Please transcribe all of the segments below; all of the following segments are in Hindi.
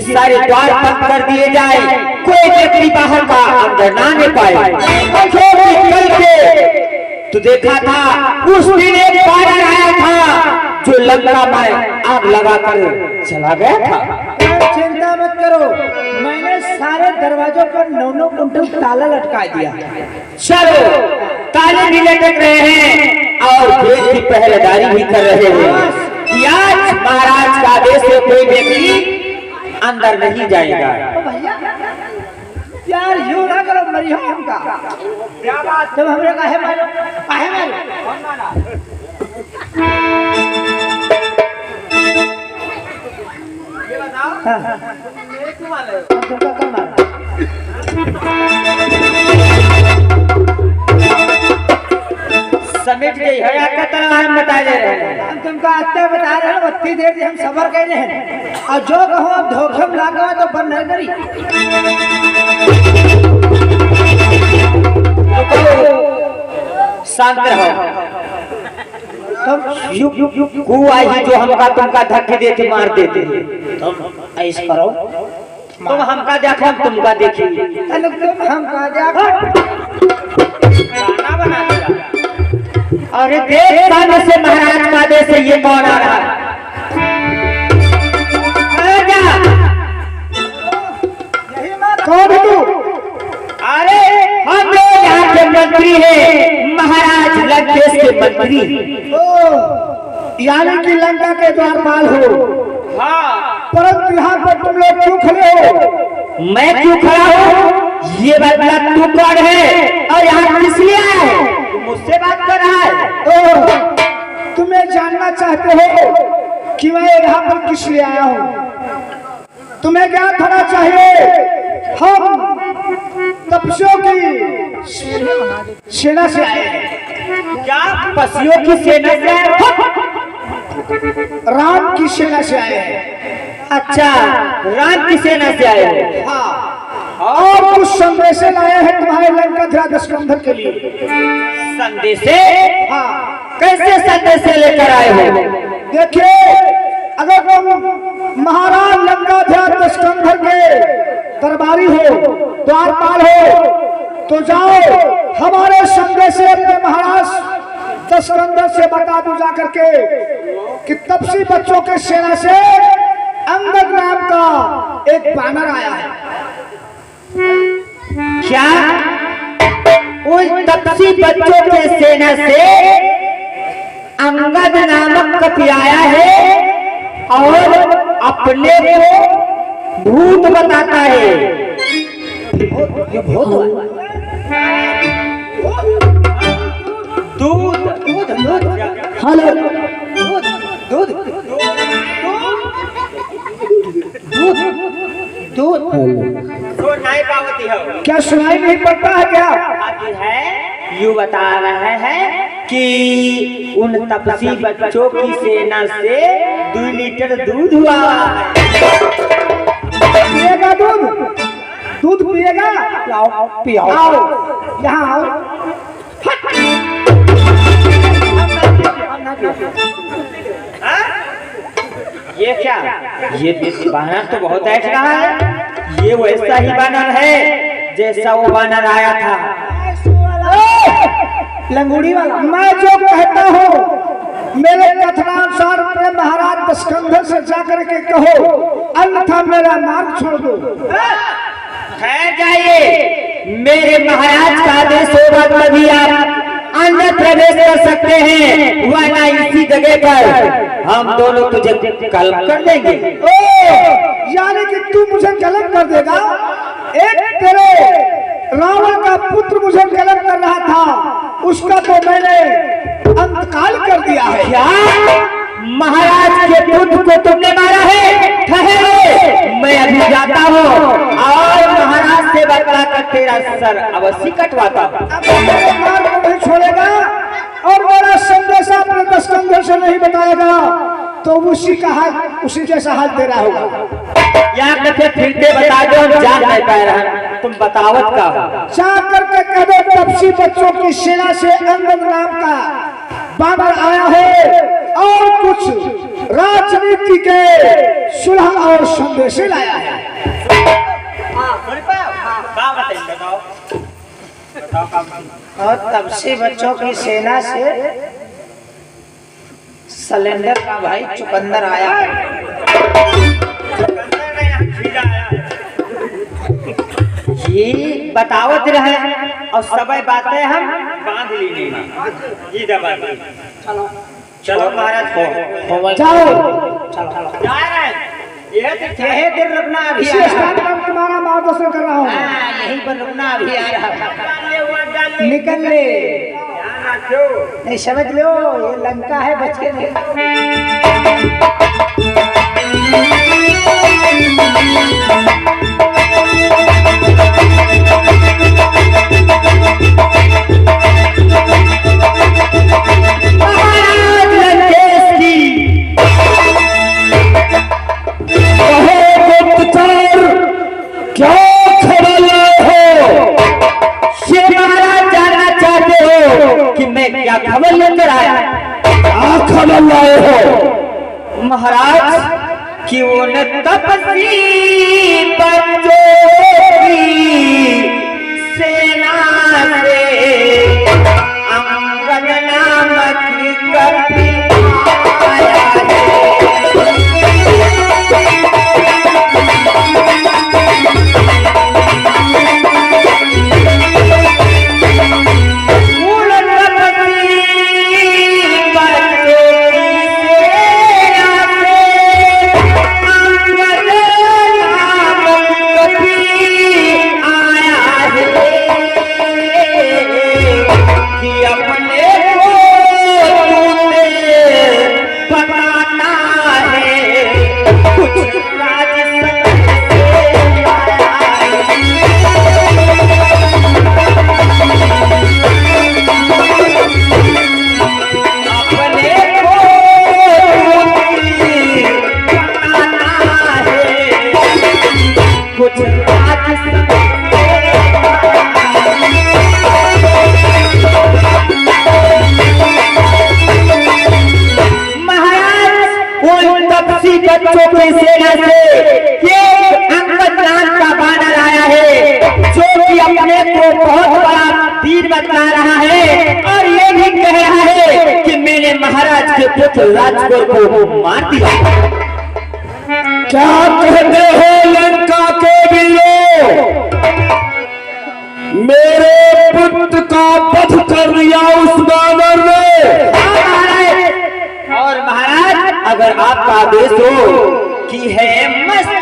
कि सारे द्वार बंद कर दिए जाए, कोई व्यक्ति बाहर का अंदर ना आने पाए। कल के तो देखा था उस दिन एक बानर आया था जो लंका में आग लगाकर चला गया था। चिंता मत करो, मैंने सारे दरवाजों पर 9 कुंटल ताला लटका दिया। चलो ताले भी लटक रहे हैं और गेट की पहरेदारी भी कर रहे हैं कि आज महाराज का आदेश से कोई व्यक्ति अंदर नहीं जाएगा। भैया यार यूं ना करो, मरियो हमका क्या बात, जब हमने काहे मारो ये बताओ। हाँ। क्यों मारे तुमका कब मारा? समेट गई है आपका तरह हम बता दे रहे हैं। हम तुमका आते बता रहे हैं, उतनी देर से हम सबर गए हैं और जो कहो अब धोखे में लागा तो बंद नहीं करी। शांत रहो। तुम हुआ ही जो हमका तुमका धक्के दे के मार देते हैं, तुम ऐसा करो, तुम हमका देखो हम तुमका देखेंगे। तुम हमका देखो, गाना बना दिया। अरे देख सामने से महाराज का आदेश से ये कौन आ रहा है? कौन है तू? अरे हम लोग यहाँ के मंत्री हैं, महाराज लंकेश के मंत्री। यानी कि लंका के द्वारपाल हो। हाँ, परंतु यहाँ पर तुम लोग क्यों खड़े हो? मैं क्यों खड़ा हूँ ये बदला तू कौन है और यहाँ किस लिए आया है? तू मुझसे बात कर रहा है? तुम्हें जानना चाहते हो कि मैं यहाँ पर किस लिए आया हूँ? तुम्हें ज्ञान होना चाहिए, हम तपस्वियों की सेना से आए हैं। क्या पसियों की सेना से आए हो? राम की सेना से आए हैं। अच्छा, राम की सेना से आए हो? हाँ, और कुछ संदेशे लाए हैं तुम्हारे लंका स्कंधर के लिए। संदेशे? हाँ। कैसे संदेशे लेकर आए हो? देखिए, अगर तुम महाराज लंका स्कंधर के दरबारी हो, द्वारपाल हो, तो जाओ हमारे संदेशे अपने महाराज स्कंधर से बता दो जा करके कि तपसी बच्चों के सेना से अंगद नाम का एक बानर आया है। क्या उस तपसी बच्चों के सेना से अंगद नामक कपि आया है और अपने को भूत बताता है? ये भूत दूध दूध दूध हेलो दूध दूध दूध दूध तो नहीं पावती हो? क्या सुनाई नहीं पड़ता है क्या? आती है, यूं बता रहे हैं कि उन तपसी बच्चों की सेना से 2 लीटर दूध हुआ है। पिएगा दूध? दूध पिएगा? लाओ पियाओ। आओ यहाँ आओ। ये क्या? ये बानर तो बहुत ऐसा रहा है। ये वैसा ही बानर है जैसा वो बानर आया था, लंगूड़ी वाला। मैं जो कहता हूँ मेरे कथनानुसार अपने महाराज स्कंधर से जाकर के कहो, अन्यथा मेरा मार्ग छोड़ दो। ठहर जाइए, मेरे महाराज का आदेश होगा तभी आप अंदर प्रवेश कर सकते हैं, वरना इसी जगह पर हम दोनों तुझे कलम कर देंगे। यानी कि तू मुझे कलम कर देगा? एक तेरे रावण का पुत्र मुझे कलम कर रहा था, उसका तो मैंने अंतकाल कर दिया है। क्या महाराज के पुत्र को तुमने मारा है? ठहरो, मैं अभी जाता हूँ और महाराज से बतला कर तेरा सर अवश्य कटवाता हूँ। नहीं छोड़ेगा और मेरा संदेशा अपने स्कंधर से नहीं बताएगा तो उसी का हाल, उसी जैसा हाल तेरा होगा। यहाँ कथे फिरते बता दो, हम जान नहीं पा रहे, तुम बतावत का हो? जा करके कह दो तपसी बच्चों की सेना से अंगद नाम का बानर आया है और कुछ राजनीति के सुलह और संदेश लाया है। और तब से बच्चों की सेना से सिलेंडर का भाई चुकंदर आया ये बतावत रहे और सब बातें हम बांध ली ये दबा चलो महाराज जाओ जा रहे हैं ये दिन रुकना अभी इसी स्थान पर तुम्हारा मार्गदर्शन कर रहा हूँ। यहीं पर रुकना अभी आ रहा निकल ले नहीं समझ लो ये लंका है बच के नहीं। क्या खबर लेकर आया? खबर लाए हो महाराज कि वो न तपस्वी बच्चों की सेना से अंगद नामक कवि आया बच्चों की सेना से एक अंगद नाम का बानर आया है जो कि अपने को बहुत बड़ा वीर बता रहा है और ये भी कह रहा है कि मैंने महाराज के पुत्र राजगुरु को मार दिया। क्या कहते हो लंका के वीरों, मेरे पुत्र का वध कर दिया उस बानर ने। और महाराज अगर आपका आदेश हो कि है मस्त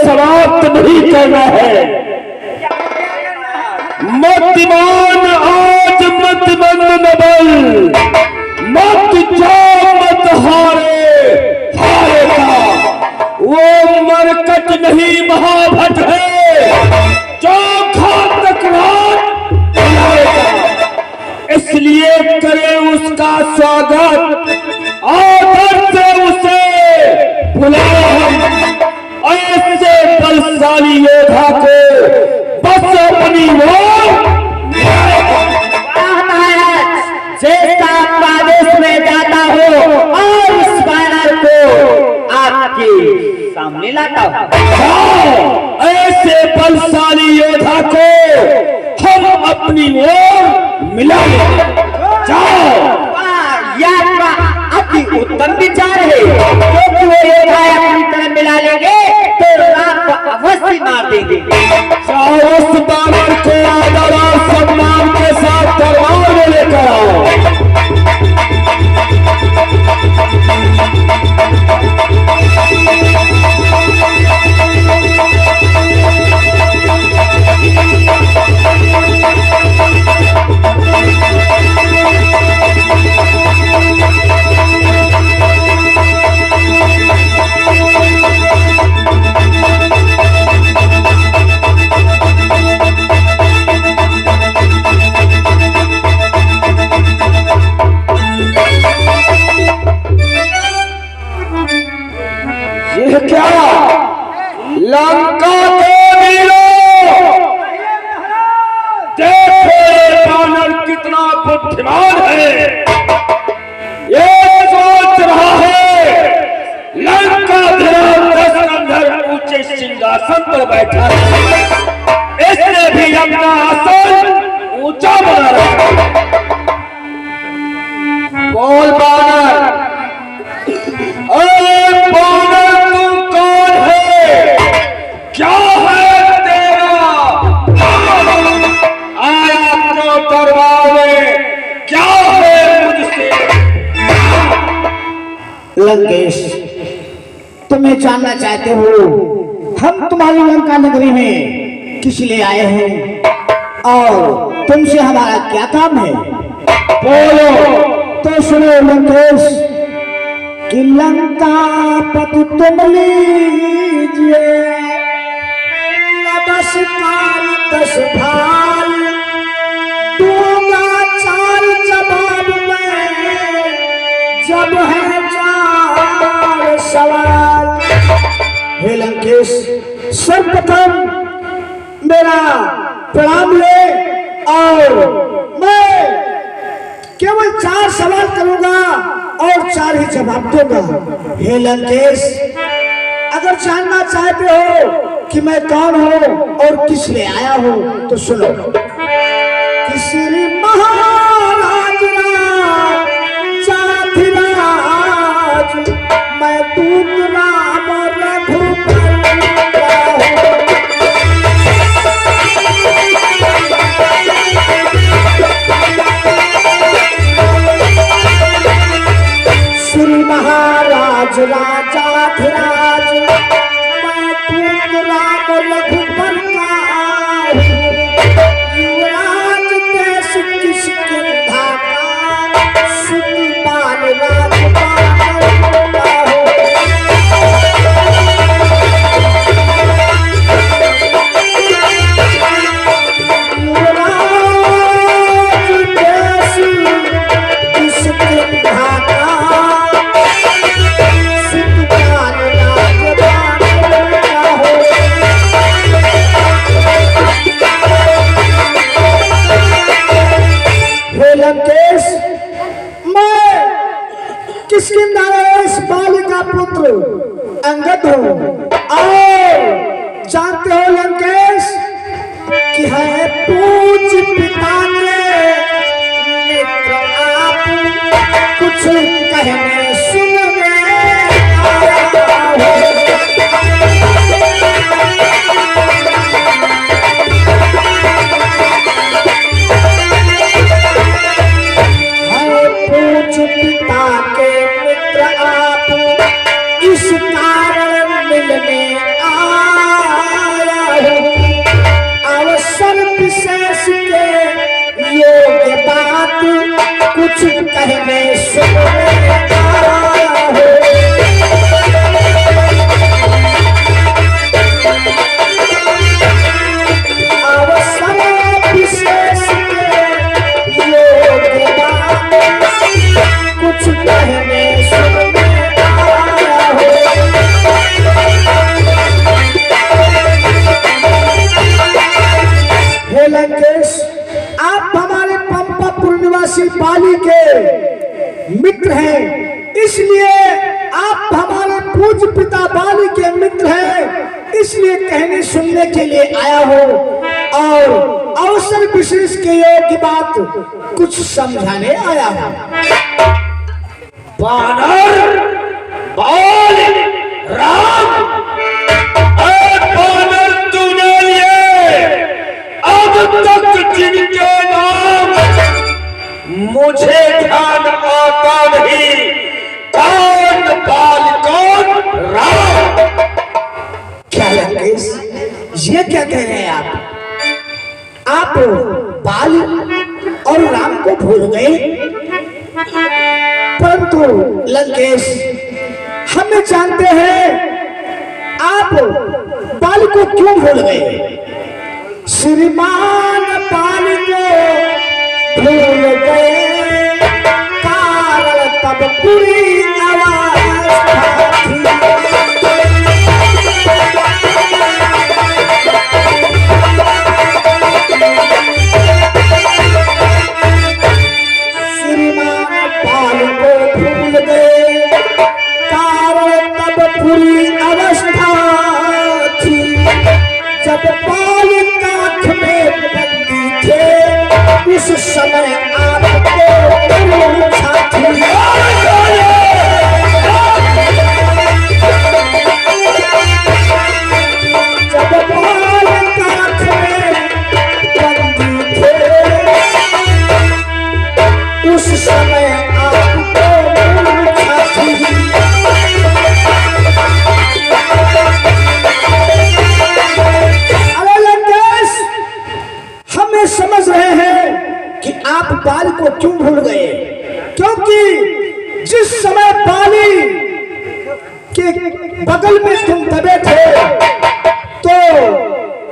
समान करना है। मतिमान आज मत बन नबल, मत जाओ मत हारेगा। वो मरकट नहीं महाभट है जो घातक रात बुलाएगा। इसलिए करे उसका स्वागत, आदर से उसे बुलाए हम। ऐसे बलशाली योद्धा को बस अपनी वो आपके सामने लाता हूँ। जाओ, ऐसे बलशाली योद्धा को हम अपनी ओर मिला लेंगे। जाओ। वाह, यह आपका अति उत्तम विचार है, क्योंकि वो योद्धा अपनी तरह मिला लेंगे तो आपको अवश्य मार देंगे। जाओ, उस बानर को आदर और सम्मान के साथ दरबार में लेकर आओ। यह क्या लंका के वीरों, देखो ये बानर कितना बुद्धिमान है। ये सोच रहा है लंका धीराज अंदर ऊंचे सिंहासन पर बैठा है, इसने भी अपना आसन ऊंचा बना रखा। बोल बानर, अरे बानर तू कौन है, क्या है तेरा, आया अपने दरबार में, क्या है मुझसे। लंकेश, तुम्हें जानना चाहते हो हम तुम्हारी लंका नगरी में किस लिए आए हैं और तुमसे हमारा क्या काम है? बोलो। तो सुनो लंकेश, कि लंका पति तुम लीजिए, 10 काल 10 भाल, दूंगा 4 जवाब में, जब है 4 सवाल। हे लंकेश, सर्वप्रथम मेरा प्रणाम ले और मैं केवल 4 सवाल करूंगा और 4 ही जवाब दूंगा। हे लंकेश, अगर जानना चाहते हो कि मैं कौन हूं और किस लिए आया हूं तो सुनो। कि श्री महाराज जाधिराज, मैं दूत राम रघुबर महाराज राजाधिराज, मैं दूत राम रघुबर का हूँ। युवराज देश किष्किंधा का, सुखपाल राजपाल का हूँ। युवराज देश किष्किंधा का, लंकेश, मैं किष्किंधा नरेश बालिका पुत्र अंगद हूँ और जानते हो लंकेश कि है पूज्य पिता के मित्र आप, कुछ कहने सुनने पिता के मित्र आप, इस कारण मिलने आया हूँ। अवसर विशेष के योग्य बात, कुछ कहने सुनने आया हूँ। अवसर विशेष के योग्य बात, कुछ कहने सुनने आया हो। हे लंकेश, आप हमारे पंपापुर निवासी बाली के मित्र हैं, इसलिए इसलिए कहने सुनने के लिए आया हूँ और अवसर विशेष के योग्य बात कुछ समझाने आया हूँ। बानर बाल राम बानर तूने लिए अब तक जिनके नाम मुझे ध्यान आता नहीं, कौन बाल कौन राम। क्या लंकेश, ये क्या कह रहे हैं आप बाल और राम को भूल गए? परंतु लंकेश, हम जानते हैं आप बाल को क्यों भूल गए। श्रीमान बाल को भूल गए, कारण तब पूरी अवस्था थी। पूरी अवस्था थी जब बाल काख में बंदी थे, उस समय आपको मूर्छा थी। जब बाल काख में बंदी थे, उस समय आपको मूर्छा थी। समझ रहे हैं कि आप बाल को क्यों भूल गए, क्योंकि जिस समय बाली के बगल में तुम दबे थे तो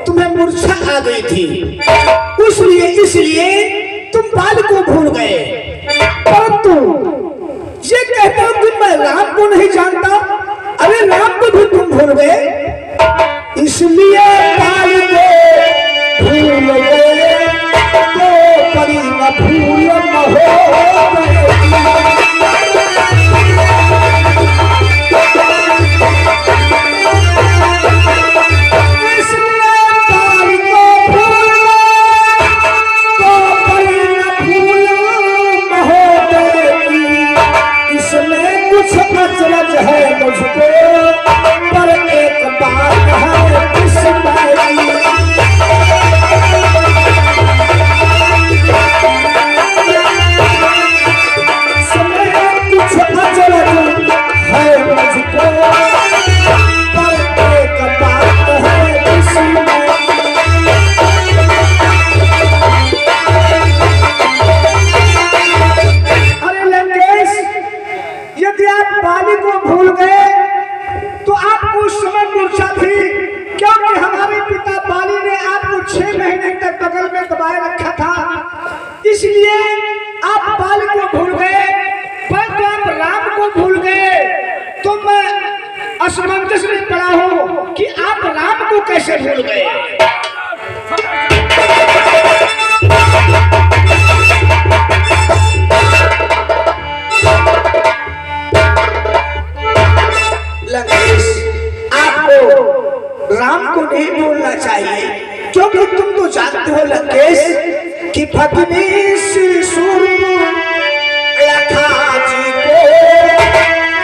तुम्हें मूर्छा आ गई थी, इसलिए तुम बाल को भूल गए। परंतु ये कहते हो कि मैं राम को नहीं जानता, अरे राम को भी तुम भूल गए, इसलिए बाल को भूल गए तो कभी न भूल न हो। इसलिए बाल को भूल तो कभी न भूल न हो। इसमें कुछ अचरज है मुझको, पर एक बात है इसमें इसलिए आप बाल को भूल गए, परंतु आप राम को भूल गए। तो मैं असमंजस में पड़ा हूं कि आप राम को कैसे भूल गए। लंकेश, आपको राम को नहीं भूलना चाहिए, क्योंकि तुम तो जानते हो लंकेश कि भगनी श्री सूर्य लखा जी को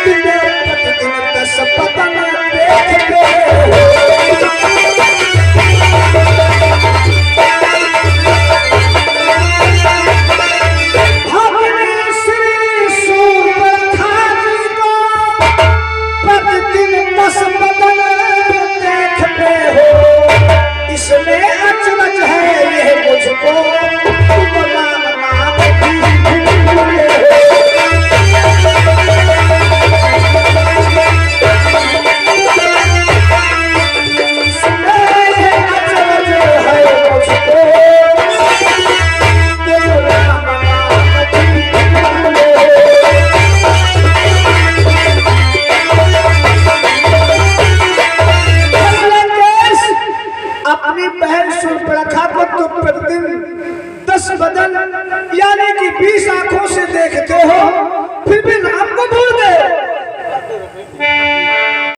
दिन प्रतिदिन 10 पतन देखते भगनी श्री सूर्य लखा जी को प्रतिदिन 10 पतन देखते हो। इसमें अचरज है ये मुझको, अपनी बहन सूर्पणखा को तो प्रतिदिन 10 बदन यानी कि 20 आंखों से देखते हो, फिर भी राम